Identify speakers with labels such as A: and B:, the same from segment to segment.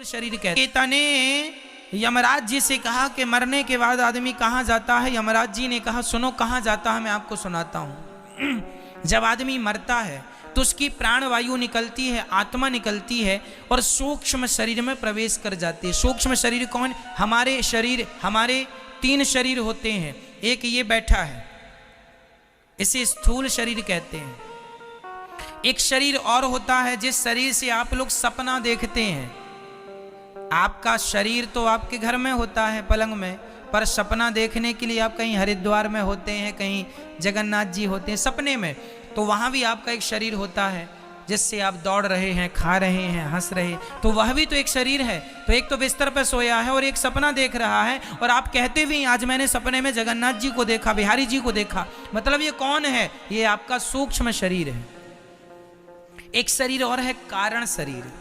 A: शरीर कहते हैं। गीता ने यमराज जी से कहा कि मरने के बाद आदमी कहाँ जाता है। यमराज जी ने कहा सुनो कहाँ जाता है, मैं आपको सुनाता हूँ। जब आदमी मरता है तो उसकी प्राण वायु निकलती है, आत्मा निकलती है और सूक्ष्म शरीर में प्रवेश कर जाती है। सूक्ष्म शरीर कौन? हमारे शरीर, हमारे 3 शरीर होते हैं। एक ये बैठा है, इसे स्थूल शरीर कहते हैं। एक शरीर और होता है जिस शरीर से आप लोग सपना देखते हैं। आपका शरीर तो आपके घर में होता है पलंग में, पर सपना देखने के लिए आप कहीं हरिद्वार में होते हैं, कहीं जगन्नाथ जी होते हैं सपने में, तो वहां भी आपका एक शरीर होता है जिससे आप दौड़ रहे हैं, खा रहे हैं, हंस रहे हैं, तो वह भी तो एक शरीर है। तो एक तो बिस्तर पर सोया है और एक सपना देख रहा है, और आप कहते भी आज मैंने सपने में जगन्नाथ जी को देखा, बिहारी जी को देखा। मतलब ये कौन है? ये आपका सूक्ष्म शरीर है। एक शरीर और है कारण शरीर।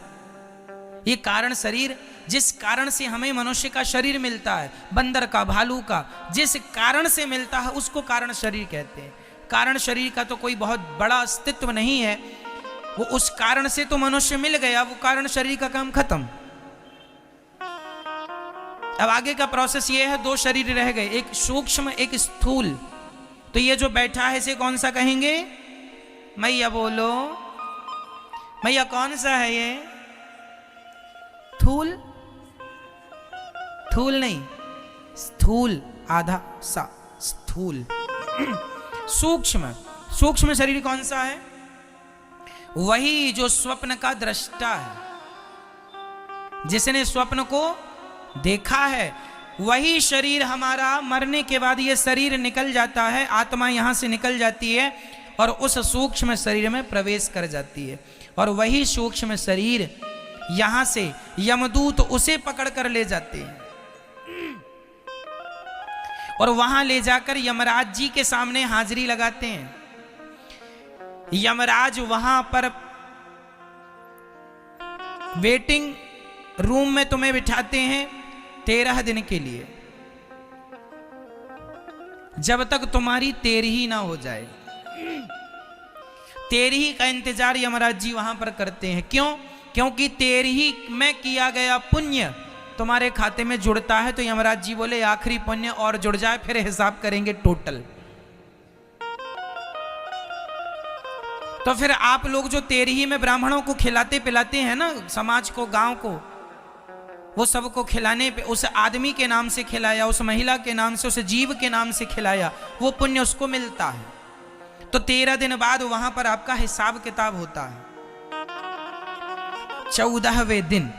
A: ये कारण शरीर जिस कारण से हमें मनुष्य का शरीर मिलता है, बंदर का, भालू का, जिस कारण से मिलता है उसको कारण शरीर कहते हैं। कारण शरीर का तो कोई बहुत बड़ा अस्तित्व नहीं है, वो उस कारण से तो मनुष्य मिल गया, वो कारण शरीर का काम खत्म। अब आगे का प्रोसेस ये है, 2 शरीर रह गए, एक सूक्ष्म एक स्थूल। तो ये जो बैठा है इसे कौन सा कहेंगे? मैया बोलो मैया, कौन सा है ये? थूल? थूल नहीं, स्थूल, आधा सा स्थूल। सूक्ष्म, सूक्ष्म शरीर कौन सा है? वही जो स्वप्न का दृष्टा है, जिसने स्वप्न को देखा है। वही शरीर हमारा मरने के बाद ये शरीर निकल जाता है, आत्मा यहां से निकल जाती है और उस सूक्ष्म शरीर में प्रवेश कर जाती है। और वही सूक्ष्म शरीर यहां से यमदूत उसे पकड़ कर ले जाते हैं और वहां ले जाकर यमराज जी के सामने हाजिरी लगाते हैं। यमराज वहां पर वेटिंग रूम में तुम्हें बिठाते हैं 13 दिन के लिए, जब तक तुम्हारी 13वीं ना हो जाए। 13वीं का इंतजार यमराज जी वहां पर करते हैं। क्यों? क्योंकि 13वीं में किया गया पुण्य तुम्हारे खाते में जुड़ता है। तो यमराज जी बोले आखिरी पुण्य और जुड़ जाए, फिर हिसाब करेंगे टोटल। तो फिर आप लोग जो 13वीं में ब्राह्मणों को खिलाते पिलाते हैं ना, समाज को, गांव को, वो सबको खिलाने पे उस आदमी के नाम से खिलाया, उस महिला के नाम से, उस जीव के नाम से खिलाया, वो पुण्य उसको मिलता है। तो 13 दिन बाद वहां पर आपका हिसाब किताब होता है। 14वें दिन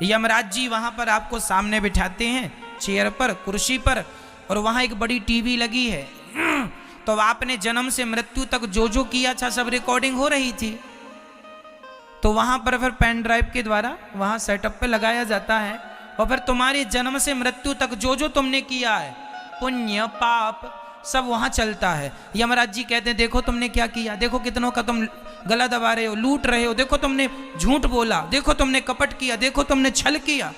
A: यमराज जी वहां पर आपको सामने बिठाते हैं चेयर पर, कुर्सी पर, और वहां एक बड़ी टीवी लगी है। तो आपने जन्म से मृत्यु तक जो जो किया था सब रिकॉर्डिंग हो रही थी। तो वहां पर फिर पेन ड्राइव के द्वारा वहां सेटअप पे लगाया जाता है और फिर तुम्हारे जन्म से मृत्यु तक जो जो तुमने किया है, पुण्य पाप, सब वहां चलता है। यमराज जी कहते हैं देखो तुमने क्या किया, देखो कितनों का तुम गला दबा रहे हो, लूट रहे हो, देखो तुमने झूठ बोला, देखो तुमने कपट किया, देखो तुमने छल किया,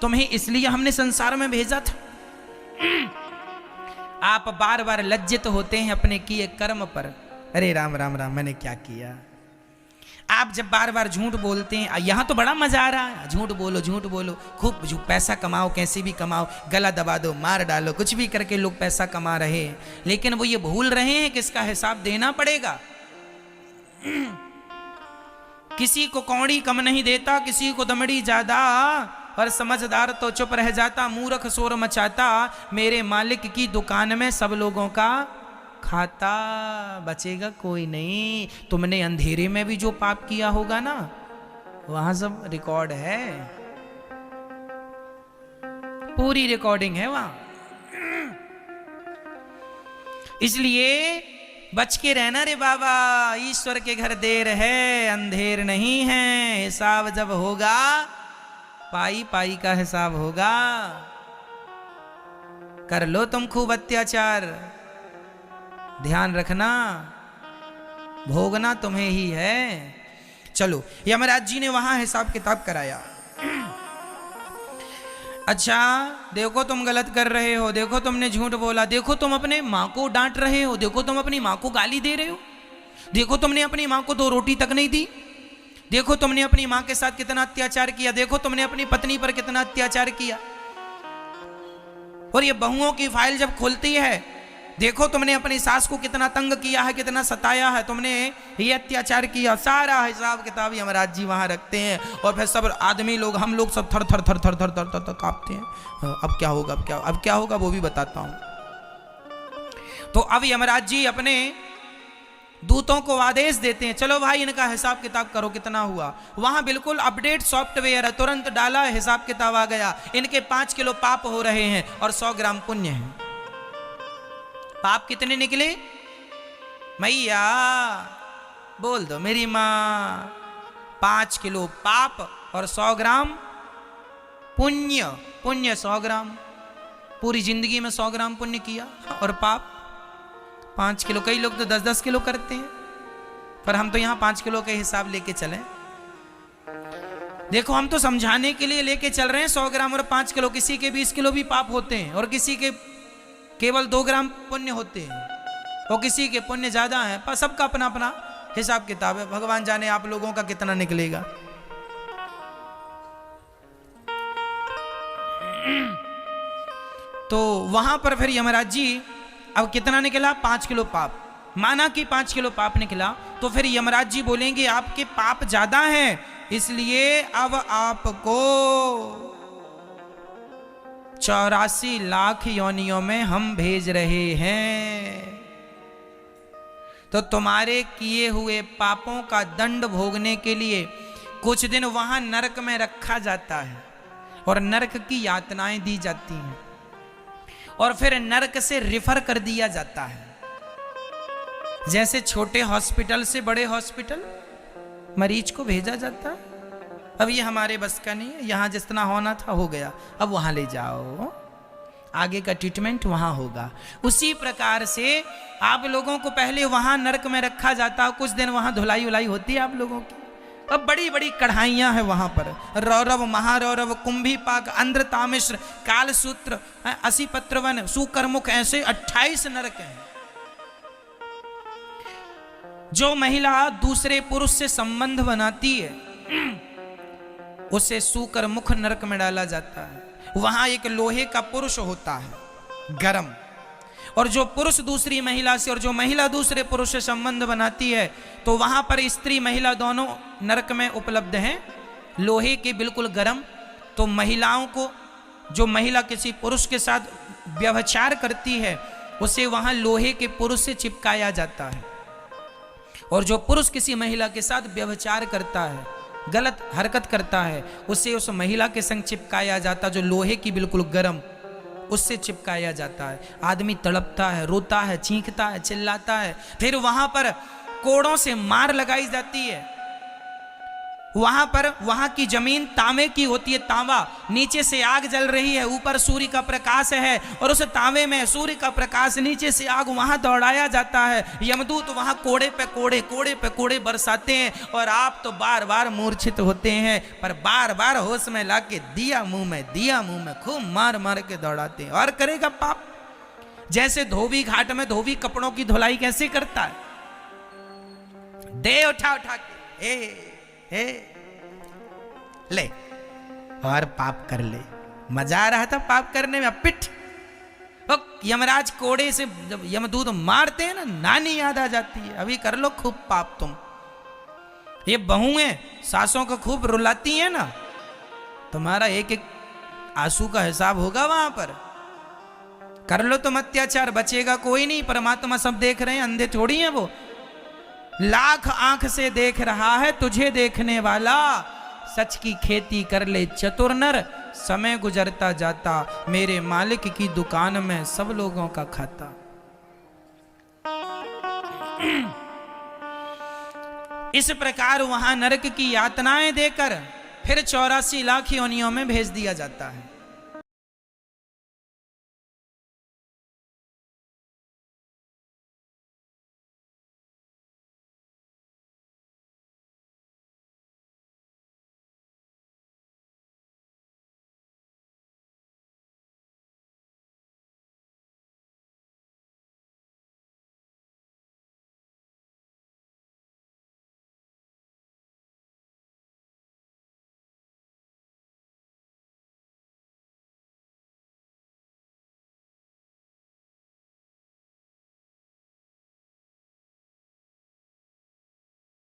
A: तुम्हें इसलिए हमने संसार में भेजा था। आप बार बार लज्जित होते हैं अपने किए कर्म पर। अरे राम राम राम, मैंने क्या किया। आप जब बार बार झूठ बोलते हैं, यहां तो बड़ा मजा आ रहा है, झूठ बोलो, झूठ बोलो, खूब पैसा कमाओ, कैसे भी कमाओ, गला दबा दो, मार डालो, कुछ भी करके लोग पैसा कमा रहे हैं। लेकिन वो ये भूल रहे हैं कि इसका हिसाब देना पड़ेगा। किसी को कौड़ी कम नहीं देता, किसी को दमड़ी ज्यादा, और समझदार तो चुप रह जाता, मूर्ख शोर मचाता, मेरे मालिक की दुकान में सब लोगों का खाता, बचेगा कोई नहीं। तुमने अंधेरे में भी जो पाप किया होगा ना, वहां सब रिकॉर्ड है, पूरी रिकॉर्डिंग है वहां। इसलिए बच के रहना रे बाबा, ईश्वर के घर देर है, अंधेर नहीं है। हिसाब जब होगा, पाई पाई का हिसाब होगा। कर लो तुम खूब अत्याचार, ध्यान रखना, भोगना तुम्हें ही है। चलो, यमराज जी ने वहां हिसाब किताब कराया। अच्छा देखो तुम गलत कर रहे हो, देखो तुमने झूठ बोला, देखो तुम अपने माँ को डांट रहे हो, देखो तुम अपनी माँ को गाली दे रहे हो, देखो तुमने अपनी माँ को 2 रोटी तक नहीं दी, देखो तुमने अपनी मां के साथ कितना अत्याचार किया, देखो तुमने अपनी पत्नी पर कितना अत्याचार किया। और ये बहुओं की फाइल जब खुलती है, देखो तुमने अपनी सास को कितना तंग किया है, कितना सताया है, तुमने ये अत्याचार किया। सारा हिसाब किताब यमराज जी वहां रखते हैं। और फिर सब आदमी लोग, हम लोग सब थर थर थर थर थर थर थर कांपते हैं। अब क्या होगा, अब क्या होगा वो भी बताता हूं। तो अब यमराज जी अपने दूतों को आदेश देते हैं, चलो भाई इनका हिसाब किताब करो कितना हुआ। वहां बिल्कुल अपडेट सॉफ्टवेयर है, तुरंत डाला, हिसाब किताब आ गया। इनके 5 किलो पाप हो रहे हैं और 100 ग्राम पुण्य है। पाप कितने निकले मैया, बोल दो मेरी मां। 5 किलो पाप और 100 ग्राम पुण्य। पुण्य 100 ग्राम, पूरी जिंदगी में 100 ग्राम पुण्य किया, और पाप 5 किलो। कई लोग तो 10-10 किलो करते हैं, पर हम तो यहां 5 किलो के हिसाब लेके चले। देखो हम तो समझाने के लिए लेके चल रहे हैं 100 ग्राम और 5 किलो। किसी के 20 किलो भी पाप होते हैं और किसी के केवल 2 ग्राम पुण्य होते हैं, और किसी के पुण्य ज्यादा है। पर सबका अपना अपना हिसाब किताब है। भगवान जाने आप लोगों का कितना निकलेगा। तो वहां पर फिर यमराज जी, अब कितना निकला, 5 किलो पाप। माना कि 5 किलो पाप निकला, तो फिर यमराज जी बोलेंगे आपके पाप ज्यादा हैं, इसलिए अब आपको 84 लाख योनियों में हम भेज रहे हैं। तो तुम्हारे किए हुए पापों का दंड भोगने के लिए कुछ दिन वहां नरक में रखा जाता है, और नरक की यातनाएं दी जाती हैं, और फिर नरक से रिफर कर दिया जाता है। जैसे छोटे हॉस्पिटल से बड़े हॉस्पिटल मरीज को भेजा जाता है। अब ये हमारे बस का नहीं है, यहां जितना होना था हो गया, अब वहां ले जाओ, आगे का ट्रीटमेंट वहां होगा। उसी प्रकार से आप लोगों को पहले वहां नरक में रखा जाता, कुछ दिन वहां धुलाई उलाई होती है आप लोगों की। अब बड़ी बड़ी कढ़ाइयां हैं वहां पर, रौरव, महारौरव, कुंभीपाक, अंध्रतामिश्र, कालसूत्र, असीपत्रवन, सुकरमुख, ऐसे 28 नरक हैं। जो महिला दूसरे पुरुष से संबंध बनाती है उसे सुकरमुख नरक में डाला जाता है। वहां एक लोहे का पुरुष होता है गरम, और जो पुरुष दूसरी महिला से और जो महिला दूसरे पुरुष से संबंध बनाती है, तो वहां पर स्त्री महिला दोनों नरक में उपलब्ध हैं, लोहे के बिल्कुल गरम। तो महिलाओं को, जो महिला किसी पुरुष के साथ व्यभिचार करती है, उसे वहां लोहे के पुरुष से चिपकाया जाता है, और जो पुरुष किसी महिला के साथ व्यभिचार करता है, गलत हरकत करता है, उसे उस महिला के संग चिपकाया जाता, जो लोहे की बिल्कुल गरम, उससे चिपकाया जाता है। आदमी तड़पता है, रोता है, चीखता है, चिल्लाता है। फिर वहां पर कोड़ों से मार लगाई जाती है। वहां पर, वहां की जमीन तांबे की होती है, तांबा, नीचे से आग जल रही है, ऊपर सूर्य का प्रकाश है, और उस तांबे में सूर्य का प्रकाश, नीचे से आग, वहां दौड़ाया जाता है। यमदूत वहां कोड़े पे कोड़े, कोड़े पे कोड़े बरसाते हैं, और आप तो बार बार मूर्छित होते हैं, पर बार बार होश में लाके दिया मुंह में, दिया मुंह में, खूब मार मार के दौड़ाते हैं। और करेगा पाप। जैसे धोबी घाट में धोबी कपड़ों की धुलाई कैसे करता है, दे उठा उठा के, ले और पाप कर ले। मजा आ रहा था पाप करने में। पिट, यमराज कोड़े से जब यमदूत मारते हैं ना, नानी याद आ जाती है। अभी कर लो खूब पाप तुम। ये बहुएं सासों को खूब रुलाती हैं ना, तुम्हारा एक एक आंसू का हिसाब होगा वहां पर। कर लो तुम अत्याचार, बचेगा कोई नहीं। परमात्मा सब देख रहे हैं, अंधे थोड़ी हैं वो। लाख आंख से देख रहा है तुझे देखने वाला, सच की खेती कर ले चतुर नर, समय गुजरता जाता मेरे मालिक की दुकान में सब लोगों का खाता। इस प्रकार वहां नरक की यातनाएं देकर फिर 84 लाख योनियों में भेज दिया जाता है।